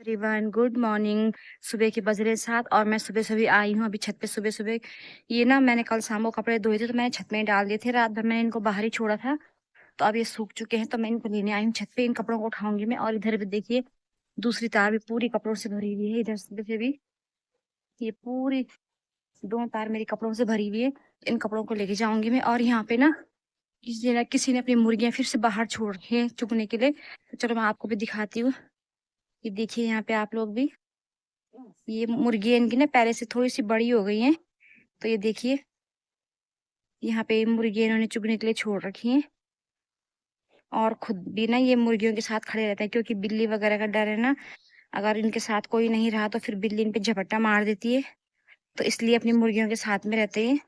Everyone good morning. सुबह के बज रहे 7 और मैं सुबह सुबह आई हूँ अभी छत पे। सुबह सुबह ये ना मैंने कल शाम को कपड़े धोए थे तो मैंने छत में ही डाल दिए थे। रात भर मैंने इनको बाहर ही छोड़ा था तो अब ये सूख चुके हैं तो मैं इनको लेने आई हूँ छत पे। इन कपड़ों को उठाऊंगी मैं। और इधर भी देखिए दूसरी तार भी पूरी कपड़ों से भरी हुई है। इधर से भी ये पूरी दोनों तार मेरी कपड़ों से भरी हुई है। इन कपड़ों को लेके जाऊंगी मैं। और यहाँ पे ना किसी ने अपनी मुर्गियां फिर से बाहर छोड़ रखी है चुगने के लिए। तो चलो मैं आपको भी दिखाती हूँ। ये देखिए यहाँ पे आप लोग भी, ये मुर्गी इनकी ना पहले से थोड़ी सी बड़ी हो गई है। तो ये देखिए यहाँ पे मुर्गी इन्होंने चुगने के लिए छोड़ रखी है। और खुद भी ना ये मुर्गियों के साथ खड़े रहते हैं क्योंकि बिल्ली वगैरह का डर है ना। अगर इनके साथ कोई नहीं रहा तो फिर बिल्ली इन पे झपट्टा मार देती है। तो इसलिए अपनी मुर्गियों के साथ में रहते हैं।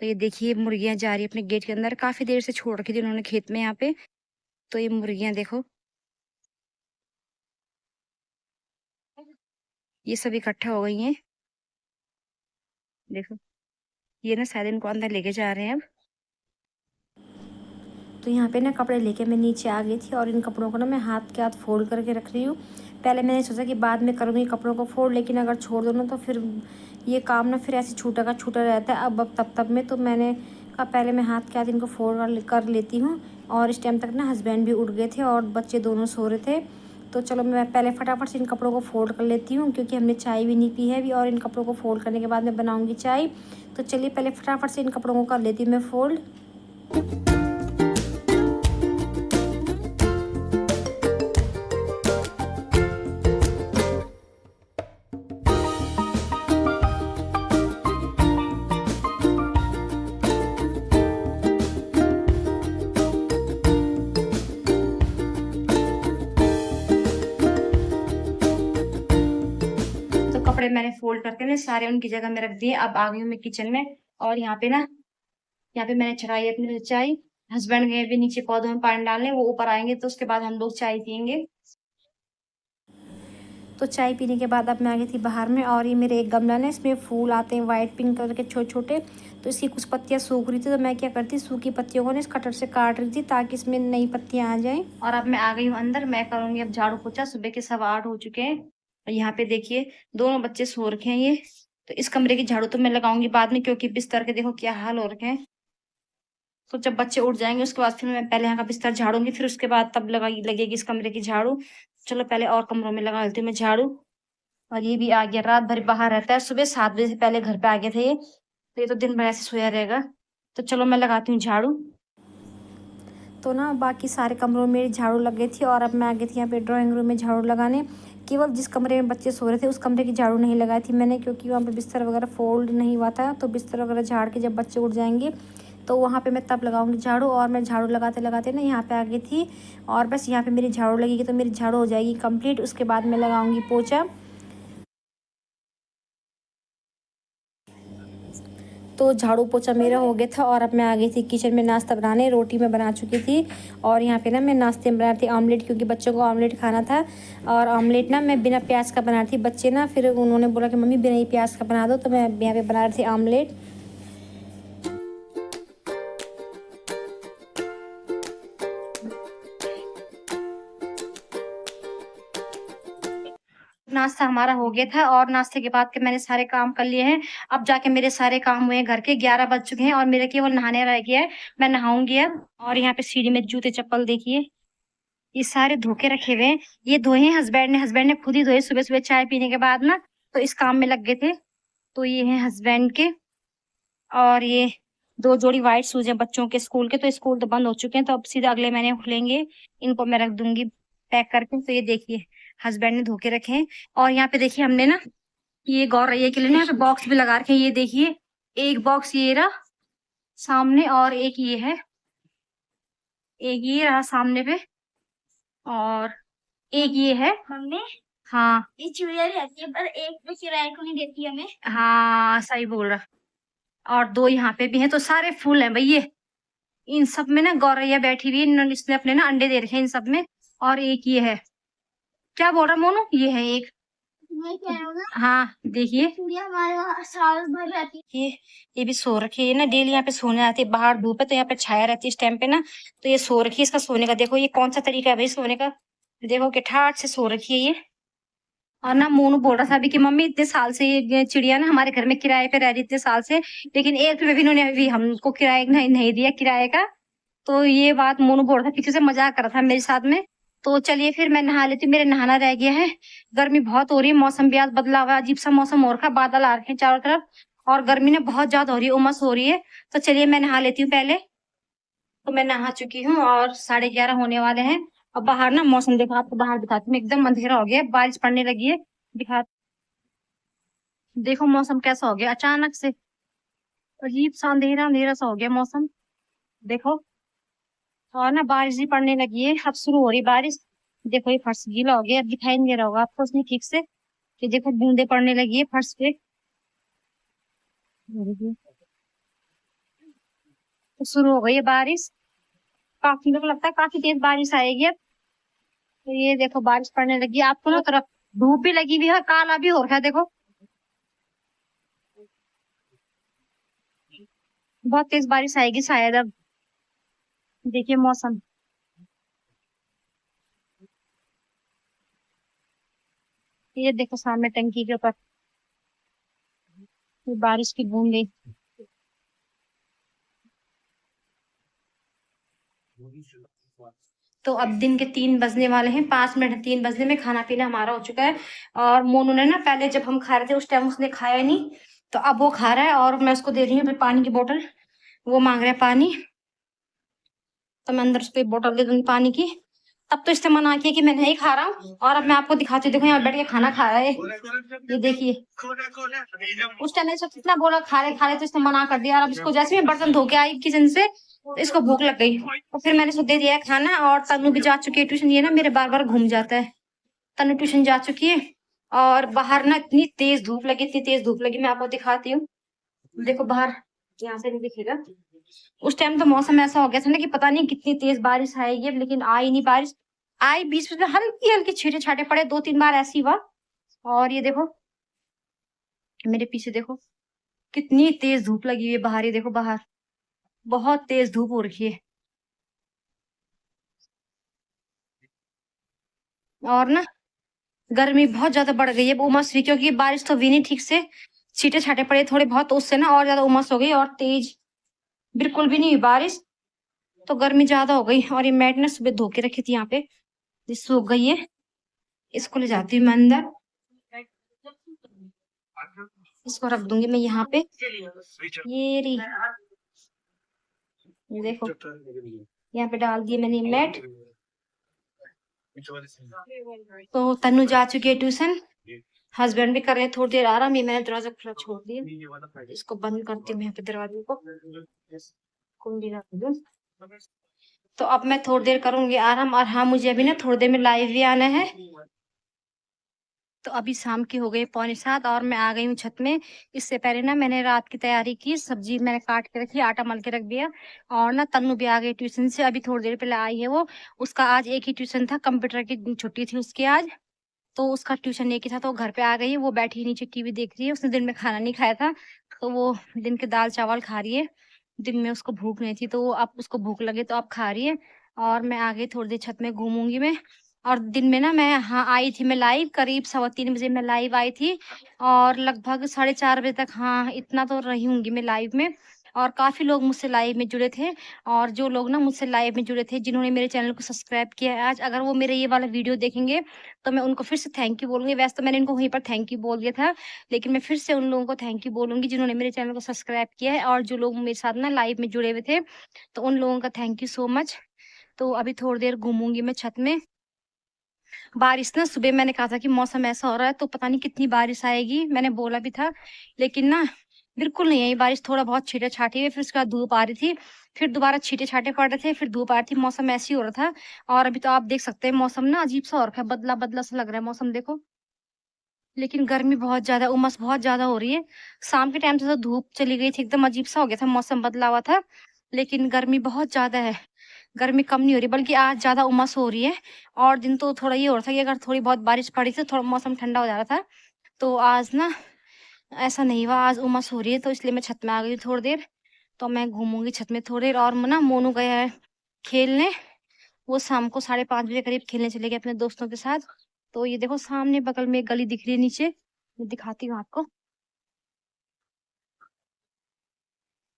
तो ये देखिए मुर्गियां जा रही है अपने गेट के अंदर। काफी देर से छोड़ रखी थी उन्होंने खेत में यहाँ पे। तो ये मुर्गियां देखो, ये सब इकट्ठा हो गई हैं। देखो ये ना शायद इनको अंदर लेके जा रहे हैं अब। तो यहाँ पे ना कपड़े लेके मैं नीचे आ गई थी और इन कपड़ों को ना मैं हाथ के हाथ फोल्ड करके रख रही हूँ। पहले मैंने सोचा कि बाद में करूँगी कपड़ों को फोल्ड, लेकिन अगर छोड़ दो ना तो फिर ये काम ना फिर ऐसे छूटा का छूटा रहता है। अब तब में तो मैंने कहा पहले मैं हाथ के हाथ इनको फोल्ड कर लेती हूँ। और इस टाइम तक ना हस्बैंड भी उठ गए थे और बच्चे दोनों सो रहे थे। तो चलो मैं पहले फटाफट से इन कपड़ों को फोल्ड कर लेती हूँ क्योंकि हमने चाय भी नहीं पी है अभी। और इन कपड़ों को फोल्ड करने के बाद मैं बनाऊँगी चाय। तो चलिए पहले फटाफट से इन कपड़ों को कर लेती हूँ मैं फोल्ड। तो कपड़े मैंने फोल्ड करके ना सारे उनकी जगह में रख दिए। अब आ गई हूँ मैं किचन में। और यहाँ पे मैंने चढ़ाई है अपनी चाय। हस्बैंड गए भी नीचे पौधों में पानी डालने, वो ऊपर आएंगे तो उसके बाद हम लोग चाय पियेंगे। तो चाय पीने के बाद अब मैं आ गई थी बाहर में। और ये मेरे एक गमला ना, इसमें फूल आते हैं वाइट पिंक कलर के छोटे छोटे। तो इसकी कुछ पत्तियां सूख रही थी तो मैं क्या करती, सूखी पत्तियों को ना इस कटर से काट रही थी ताकि इसमें नई पत्तियां आ जाएं। और अब मैं आ गई हूँ अंदर। मैं करूंगी अब झाड़ू पोछा। सुबह के 8:15 हो चुके हैं। और यहाँ पे देखिए दोनों बच्चे सो रखे हैं ये। तो इस कमरे की झाड़ू तो मैं लगाऊंगी बाद में क्योंकि बिस्तर के देखो क्या हाल हो रखे हैं। तो जब बच्चे उठ जाएंगे उसके बाद फिर मैं पहले यहाँ का बिस्तर झाड़ूंगी, फिर उसके बाद तब लगेगी इस कमरे की झाड़ू। चलो पहले और कमरों में लगा लेती हूँ मैं झाड़ू। और ये भी आ गया, रात भर बाहर रहता है, सुबह 7 बजे से पहले घर पे आ गए थे ये। तो ये तो दिन भर ऐसे सोया रहेगा। तो चलो मैं लगाती हूँ झाड़ू। तो ना बाकी सारे कमरों में मेरी झाड़ू लग गई थी और अब मैं आ गई थी यहाँ पे ड्राइंग रूम में झाड़ू लगाने। केवल जिस कमरे में बच्चे सो रहे थे उस कमरे की झाड़ू नहीं लगाई थी मैंने क्योंकि वहाँ पे बिस्तर वगैरह फोल्ड नहीं हुआ था। तो बिस्तर वगैरह झाड़ के जब बच्चे उठ जाएंगे तो वहाँ पे मैं तब लगाऊंगी झाड़ू। और मैं झाड़ू लगाते लगाते ना यहाँ पे आ गई थी और बस यहाँ पे मेरी झाड़ू लगेगी तो मेरी झाड़ू हो जाएगी कंप्लीट। उसके बाद मैं लगाऊंगी पोछा। तो झाड़ू पोछा मेरा हो गया था और अब मैं आ गई थी किचन में नाश्ता बनाने। रोटी मैं बना चुकी थी और यहाँ पे ना मैं नाश्ते में बना रही थी ऑमलेट क्योंकि बच्चों को ऑमलेट खाना था। और ऑमलेट ना मैं बिना प्याज का बना रही थी। बच्चे ना फिर उन्होंने बोला कि मम्मी बिना ही प्याज का बना दो, तो मैं यहाँ पे बना रही थी ऑमलेट। नाश्ता हमारा हो गया था और नाश्ते के बाद के मैंने सारे काम कर लिए हैं। अब जाके मेरे सारे काम हुए हैं घर के। 11 बज चुके हैं और मेरे केवल नहाने रह गया है। मैं नहाऊंगी अब। और यहाँ पे सीढ़ी में जूते चप्पल देखिए ये सारे धो के रखे हुए हैं। ये धोए हैं हस्बैंड ने खुद ही धोए सुबह सुबह चाय पीने के बाद ना। तो इस काम में लग गए थे। तो ये हैं हस्बैंड के। और ये 2 जोड़ी व्हाइट शूज हैं बच्चों के स्कूल के। तो स्कूल तो बंद हो चुके हैं तो अब सीधे अगले महीने खुलेंगे। इनको मैं रख दूंगी पैक करके। तो ये देखिए हस्बैंड ने धो के रखे हैं। और यहाँ पे देखिए हमने ना ये गौरैया के लिए ना यहाँ पे बॉक्स भी लगा रखे हैं। ये देखिए एक बॉक्स ये रहा सामने और एक ये है, एक ये रहा सामने पे और एक ये है। मम्मी हाँ ये चूड़िया रहती है पर एक तो किराए को नहीं देती हमें। हाँ सही बोल रहा। और 2 यहाँ पे भी हैं। तो सारे फूल हैं भाई ये। इन सब में ना गौरैया बैठी हुई है। इसने अपने ना अंडे दे रखे हैं इन सब में। और एक ये है, क्या बोल रहा मोनू, ये है एक। मैं कह रहा हूँ ना, हाँ देखिए चूड़िया हमारे वहाँ साल भर रहती है। ये भी सो रखी है ना, डेली यहाँ पे सोने आती है। बाहर धूप है तो यहाँ पे छाया रहती है इस टाइम पे ना। तो ये सो रखी है। इसका सोने का देखो ये कौन सा तरीका है भाई सोने का। देखो कि ठाट से सो रखी है ये। और ना मोनू बोल रहा था अभी कि मम्मी इतने साल से ये चिड़िया ना हमारे घर में किराए पे रह रही इतने साल से, लेकिन 1 रुपये भी इन्होंने अभी हमको किराए नहीं दिया किराए का। तो ये बात मोनू बोल रहा था, पीछे से मजाक कर रहा था मेरे साथ में। तो चलिए फिर मैं नहा लेती हूँ, मेरे नहाना रह गया है। गर्मी बहुत हो रही है, मौसम भी आज बदला हुआ है, अजीब सा मौसम हो रखा है, बादल आ रखे हैं चारों तरफ और गर्मी ना बहुत ज्यादा हो रही है, उमस हो रही है। तो चलिए मैं नहा लेती हूँ पहले। तो मैं नहा चुकी हूँ और 11:30 होने वाले हैं। अब बाहर ना मौसम देखो, आपको बाहर दिखाती हूँ, एकदम अंधेरा हो गया है, बारिश पड़ने लगी है। दिखा, देखो मौसम कैसा हो गया अचानक से, अजीब सा अंधेरा अंधेरा सा हो गया मौसम। देखो, और ना बारिश भी पड़ने लगी है, अब शुरू हो रही बारिश। देखो ये फर्श गीला हो गया, अब दिखाई नहीं दे रहा होगा आपको उसने ठीक से, ये देखो बूंदे पड़ने लगी है फर्श पे। तो शुरू हो गई है बारिश, काफी मेरे को लगता है काफी तेज बारिश आएगी अब। तो ये देखो बारिश पड़ने लगी है, आपको ना तरफ धूप भी लगी हुई है, काला भी हो रखा है देखो, बहुत तेज बारिश आएगी शायद अब। देखिए मौसम, ये देखो सामने टंकी के ऊपर ये बारिश की बूंदे। तो अब दिन के 3 बजने वाले हैं, 5 मिनट 3 बजने में खाना पीना हमारा हो चुका है। और मोनू ने ना पहले जब हम खा रहे थे उस टाइम उसने खाया ही नहीं, तो अब वो खा रहा है और मैं उसको दे रही हूँ अभी पानी की बोतल। वो मांग रहा है पानी, तो मैं अंदर उसको एक बोतल दे दूंगी पानी की। तब तो इससे मना किया कि मैं नहीं खा रहा हूँ, और अब मैं आपको दिखाती हूँ, देखो यहाँ बैठ के खाना खा रहा है ये देखिए। उस टाइम मैंने कितना बोला खा रहे तो इसने मना कर दिया, और अब इसको जैसे मैं बर्तन धो के आई किचन से तो इसको भूख लग गई, तो फिर मैंने इसको दे दिया है खाना। और तनु भी जा चुकी है ट्यूशन, ये ना मेरे बार बार घूम जाता है। तनु ट्यूशन जा चुकी है, और बाहर ना इतनी तेज धूप लगी, इतनी तेज धूप लगी, मैं आपको दिखाती हूँ। देखो बाहर, यहाँ से नहीं दिखेगा। उस टाइम तो मौसम ऐसा हो गया था ना कि पता नहीं कितनी तेज बारिश आएगी अब, लेकिन आई नहीं बारिश। आई बीच बीच में हल्की हल्की छींटे छाटे पड़े, 2-3 बार ऐसी हुआ। और ये देखो मेरे पीछे देखो कितनी तेज धूप लगी हुई है बाहर, ये देखो बाहर बहुत तेज धूप हो रखी है। और ना गर्मी बहुत ज्यादा बढ़ गई है, अब उमस भी, क्योंकि बारिश तो हुई नहीं ठीक से, छींटे छाटे पड़े थोड़े बहुत, तो उससे ना और ज्यादा उमस हो गई, और तेज बिल्कुल भी नहीं हुई बारिश। तो गर्मी ज्यादा हो गई। और ये मैट ना सुबह धो के रखी थी यहाँ पे, ये सूख गई है, इसको ले जाती हूँ मैं अंदर, इसको रख दूंगी मैं यहाँ पे। ये रही, ये देखो यहाँ पे डाल दिए मैंने मैट। तो तनु जा चुकी है ट्यूशन, हस्बैंड भी कर रहे हैं थोड़ी देर आराम, ये मैंने दरवाजा खुला छोड़ दिया, इसको बंद करती हूँ यहाँ पे दरवाजे को, कुंडी रख दूँ। तो अब मैं थोड़ी देर करूंगी आराम, और हाँ मुझे अभी ना थोड़ी देर में लाइव भी आना है। तो अभी शाम की हो गई 6:45 और मैं आ गई हूँ छत में। इससे पहले ना मैंने रात की तैयारी की, सब्जी मैंने काट के रखी, आटा मल के रख दिया। और ना तन्नू भी आ गई ट्यूशन से, अभी थोड़ी देर पहले आई है वो। उसका आज एक ही ट्यूशन था, कंप्यूटर की छुट्टी थी उसकी आज, तो उसका ट्यूशन एक ही था, तो वो घर पे आ गई है। वो बैठी नीचे टीवी देख रही है, उसने दिन में खाना नहीं खाया था, तो वो दिन के दाल चावल खा रही है। दिन में उसको भूख नहीं थी, तो वो अब उसको भूख लगे तो अब खा रही है। और मैं आ गई, थोड़ी देर छत में घूमूंगी मैं। और दिन में ना मैं हाँ आई थी, मैं लाइव करीब 3:15 बजे मैं लाइव आई थी, और लगभग 4:30 बजे तक, हाँ इतना तो रही होंगी मैं लाइव में। और काफी लोग मुझसे लाइव में जुड़े थे, और जो लोग ना मुझसे लाइव में जुड़े थे, जिन्होंने मेरे चैनल को सब्सक्राइब किया है आज, अगर वो मेरे ये वाला वीडियो देखेंगे तो मैं उनको फिर से थैंक यू बोलूंगी। वैसे तो मैंने इनको वहीं पर थैंक यू बोल दिया था, लेकिन मैं फिर से उन लोगों को थैंक यू बोलूंगी जिन्होंने मेरे चैनल को सब्सक्राइब किया है, और जो लोग मेरे साथ ना लाइव में जुड़े हुए थे, तो उन लोगों का थैंक यू सो मच। तो अभी थोड़ी देर घूमूंगी मैं छत में। बारिश ना सुबह मैंने कहा था कि मौसम ऐसा हो रहा है तो पता नहीं कितनी बारिश आएगी, मैंने बोला भी था, लेकिन ना बिल्कुल नहीं आई बारिश, थोड़ा बहुत छींटे छाटे हुए, फिर उसके बाद धूप आ रही थी, फिर दोबारा छींटे छाटे पड़ रहे थे, फिर धूप आ रही थी, मौसम ऐसे ही हो रहा था। और अभी तो आप देख सकते हैं मौसम ना अजीब सा हो रखा है, बदला बदला सा लग रहा है मौसम देखो। लेकिन गर्मी बहुत ज्यादा, उमस बहुत ज्यादा हो रही है। शाम के टाइम से तो धूप चली गई थी, एकदम अजीब सा हो गया था, मौसम बदला हुआ था, लेकिन गर्मी बहुत ज्यादा है। गर्मी कम नहीं हो रही, बल्कि आज ज्यादा उमस हो रही है। और दिन तो थोड़ा ये हो रहा था कि अगर थोड़ी बहुत बारिश पड़ी तो थोड़ा मौसम ठंडा हो जा रहा था, तो आज ना ऐसा नहीं हुआ, आज उमस हो रही है, तो इसलिए मैं छत में आ गई थोड़ी देर। तो मैं घूमूंगी छत में थोड़ी देर, और ना मोनू गया है खेलने, वो शाम को 5:30 बजे करीब खेलने चले गए अपने दोस्तों के साथ। तो ये देखो सामने बगल में एक गली दिख रही है नीचे, मैं दिखाती हूँ आपको।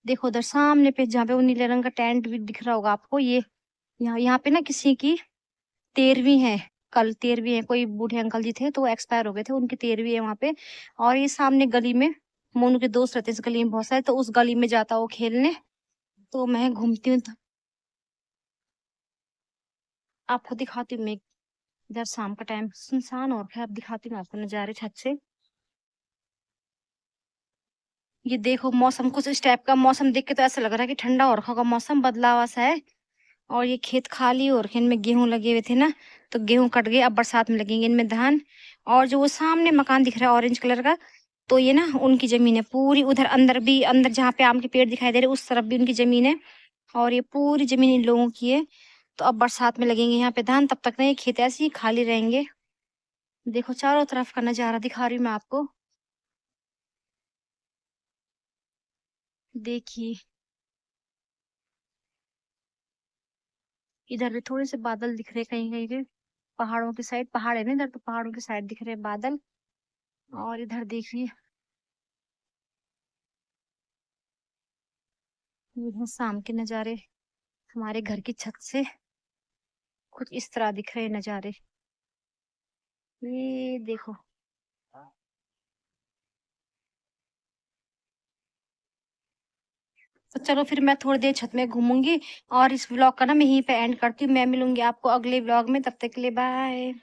देखो उधर सामने पे जहाँ पे वो नीले रंग का टेंट भी दिख रहा होगा आपको, ये यहाँ यहाँ पे ना किसी की 13वीं है। कल 13वीं है, कोई बूढ़े अंकल जी थे तो वो एक्सपायर हो गए थे, उनकी 13वीं है वहां पे। और ये सामने गली में मोनू के दोस्त रहते हैं, इस गली में बहुत सारे, तो उस गली में जाता वो खेलने। तो मैं घूमती हूँ, तो आपको दिखाती हूँ मैं। इधर शाम का टाइम सुनसान और है, अब दिखाती हूँ आपको नजारे छत से। ये देखो मौसम कुछ इस टाइप का, मौसम देख के तो ऐसा लग रहा है कि ठंडा हो रखा होगा, मौसम बदला हुआ सा है। और ये खेत खाली और इनमें गेहूं लगे हुए थे ना, तो गेहूं कट गए, अब बरसात में लगेंगे इनमें धान। और जो वो सामने मकान दिख रहा है ऑरेंज कलर का, तो ये ना उनकी जमीन है पूरी, उधर अंदर भी, अंदर जहाँ पे आम के पेड़ दिखाई दे रहे उस तरफ भी उनकी जमीन है। और ये पूरी जमीन इन लोगों की है। तो अब बरसात में लगेंगे यहाँ पे धान, तब तक ना ये खेत ऐसे ही खाली रहेंगे। देखो चारों तरफ का नजारा दिखा रही हूँ मैं आपको, देखिए। इधर भी थोड़े से बादल दिख रहे कहीं कहीं पे, पहाड़ों की साइड, पहाड़ है ना इधर, तो पहाड़ों की साइड दिख रहे बादल। और इधर देखिए, ये है शाम के नजारे हमारे घर की छत से, कुछ इस तरह दिख रहे नजारे। ये देखो। तो चलो फिर मैं थोड़ी देर छत में घूमूंगी, और इस व्लॉग का ना मैं यहीं पे एंड करती हूँ। मैं मिलूंगी आपको अगले व्लॉग में, तब तक के लिए बाय।